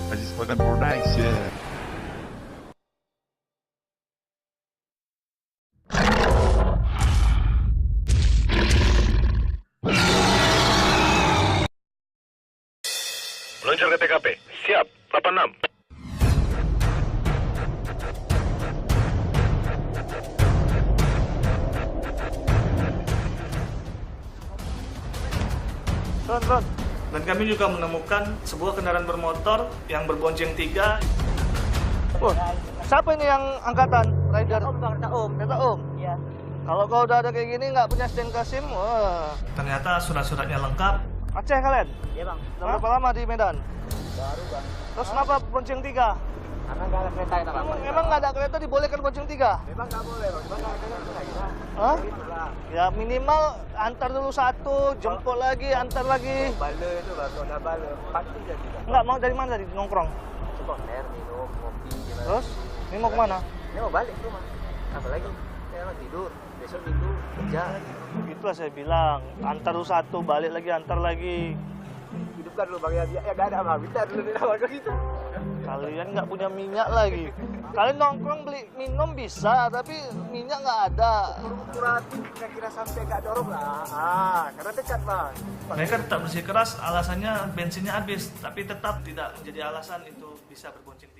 I just want them more nice, yeah. Meluncur ke TKP. Siap, 86. Ron. Dan kami juga menemukan sebuah kendaraan bermotor yang berbonceng 3. Wah, siapa ini yang angkatan rider? Kereta Om. Iya. Kalau kau udah ada kayak gini nggak punya STNK SIM, wah. Ternyata surat-suratnya lengkap. Aceh kalian? Iya bang. Udah berapa lama di Medan? Baru bang. Terus kenapa bonceng 3? Karena nggak ada kereta yang Emang nggak ada kereta dibolehkan bonceng 3? Memang nggak boleh bang. Memang nggak ada kereta. Hah? Ya minimal antar dulu satu, jemput lagi, antar lagi. Bala itu bang. Kalau udah bala, pasti dia tidak. Enggak, mau dari mana tadi nongkrong? Konser, minum, kopi. Terus? Ini mau kemana? Dia mau balik rumah. Apa lagi? Saya mau tidur. Besok minggu kerja. Itulah saya bilang, antar dulu satu, balik lagi, antar lagi. Hidupkan dulu bang ya nggak ada mah. Bisa dulu di awal gitu. Kalian nggak punya minyak lagi. Kalian nongkrong beli minum bisa, tapi minyak nggak ada. Kurang kira-kira sampai nggak dorong lah. Karena dekat bang. Mereka tetap bersikeras, alasannya bensinnya habis, tapi tetap tidak menjadi alasan itu bisa berbonceng.